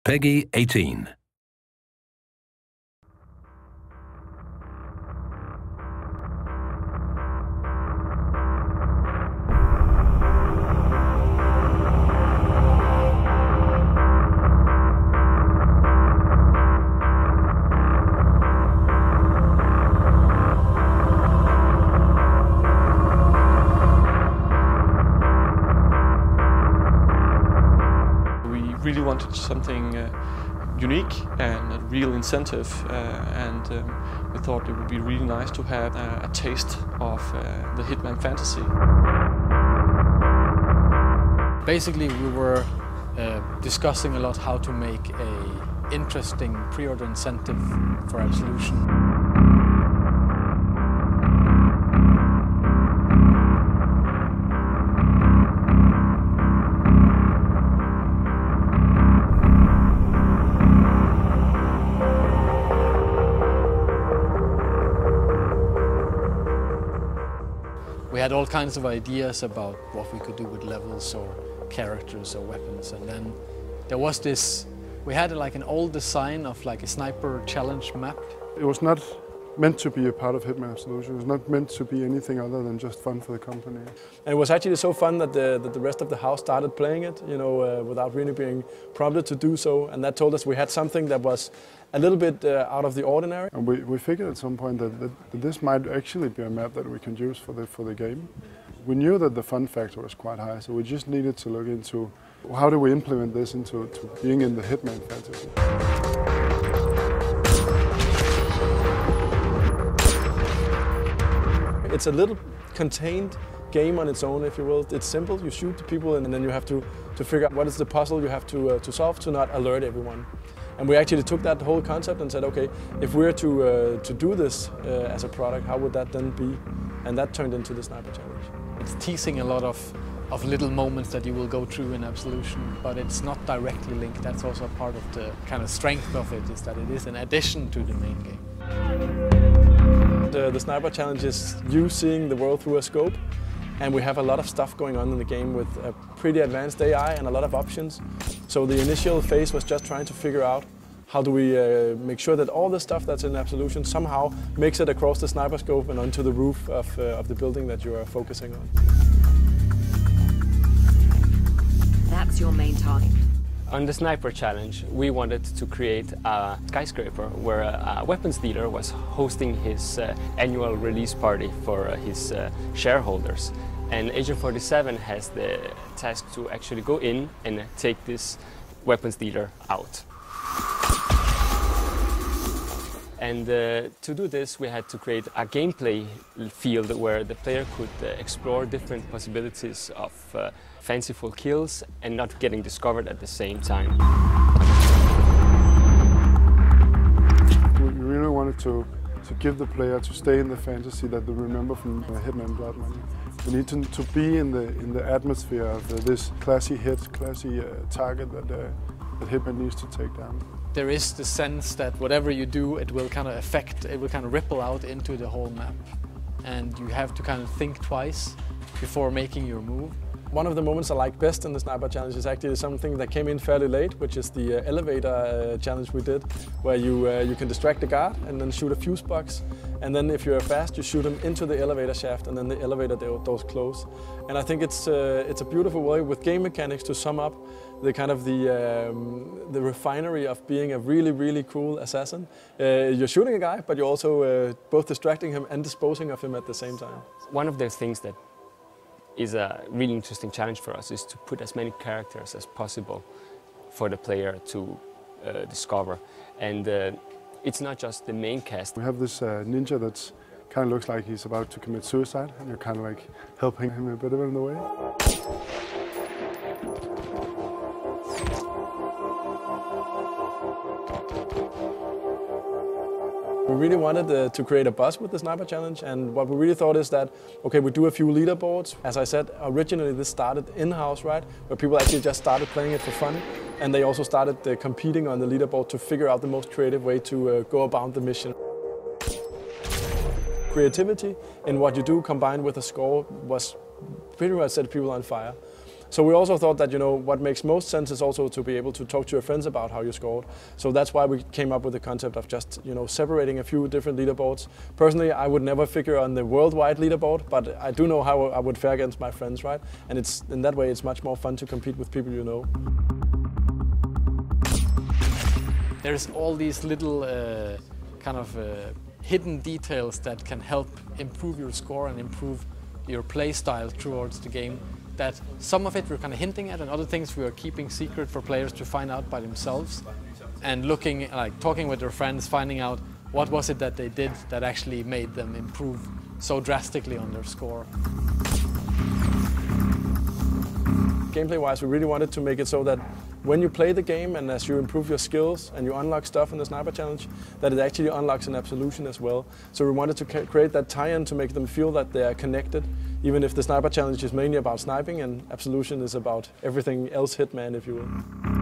Peggy 18. We really wanted something unique and a real incentive, and we thought it would be really nice to have a taste of the Hitman fantasy. Basically, we were discussing a lot how to make an interesting pre-order incentive for Absolution. We had all kinds of ideas about what we could do with levels or characters or weapons, and then there was this, we had like an old design of like a sniper challenge map. It was not meant to be a part of Hitman Absolution. It was not meant to be anything other than just fun for the company. And it was actually so fun that the rest of the house started playing it, without really being prompted to do so. And that told us we had something that was a little bit out of the ordinary. And we figured at some point that this might actually be a map that we can use for the game. We knew that the fun factor was quite high, so we just needed to look into how do we implement this into being in the Hitman fantasy. It's a little contained game on its own, if you will. It's simple, you shoot the people and then you have to figure out what is the puzzle you have to solve to not alert everyone. And we actually took that whole concept and said, okay, if we're to do this as a product, how would that then be? And that turned into the Sniper Challenge. It's teasing a lot of little moments that you will go through in Absolution, but it's not directly linked. That's also part of the kind of strength of it, is that it is an addition to the main game. The Sniper Challenge is you seeing the world through a scope, and we have a lot of stuff going on in the game with a pretty advanced AI and a lot of options. So the initial phase was just trying to figure out how do we make sure that all the stuff that's in Absolution somehow makes it across the sniper scope and onto the roof of the building that you are focusing on. That's your main target. On the Sniper Challenge, we wanted to create a skyscraper where a weapons dealer was hosting his annual release party for his shareholders. And Agent 47 has the task to actually go in and take this weapons dealer out. And to do this, we had to create a gameplay field where the player could explore different possibilities of fanciful kills and not getting discovered at the same time. We really wanted to give the player to stay in the fantasy that they remember from Hitman Blood Money. We need to be in the atmosphere of this classy hit, classy target that Hitman needs to take down. There is the sense that whatever you do, it will kind of ripple out into the whole map. And you have to kind of think twice before making your move. One of the moments I like best in the Sniper Challenge is actually something that came in fairly late, which is the elevator challenge we did, where you can distract the guard and then shoot a fuse box. And then if you're fast, you shoot him into the elevator shaft and then the elevator doors close. And I think it's a beautiful way with game mechanics to sum up the kind of the refinery of being a really, really cool assassin. You're shooting a guy, but you're also both distracting him and disposing of him at the same time. One of the things that is a really interesting challenge for us is to put as many characters as possible for the player to discover. And it's not just the main cast. We have this ninja that kind of looks like he's about to commit suicide, and you're kind of like helping him a bit in the way. We really wanted to create a buzz with the Sniper Challenge, and what we really thought is that, okay, we do a few leaderboards. As I said, originally this started in-house, right, where people actually just started playing it for fun, and they also started competing on the leaderboard to figure out the most creative way to go about the mission. Creativity in what you do combined with a score was pretty much set people on fire. So we also thought that, you know, what makes most sense is also to be able to talk to your friends about how you scored. So that's why we came up with the concept of just, you know, separating a few different leaderboards. Personally, I would never figure on the worldwide leaderboard, but I do know how I would fare against my friends, right? And it's in that way it's much more fun to compete with people you know. There's all these little hidden details that can help improve your score and improve your play style towards the game. That some of it we're kind of hinting at, and other things we are keeping secret for players to find out by themselves, and looking, like talking with their friends, finding out what was it that they did that actually made them improve so drastically on their score. Gameplay-wise, we really wanted to make it so that when you play the game and as you improve your skills and you unlock stuff in the Sniper Challenge, that it actually unlocks an Absolution as well. So we wanted to create that tie-in to make them feel that they are connected, even if the Sniper Challenge is mainly about sniping and Absolution is about everything else Hitman, if you will.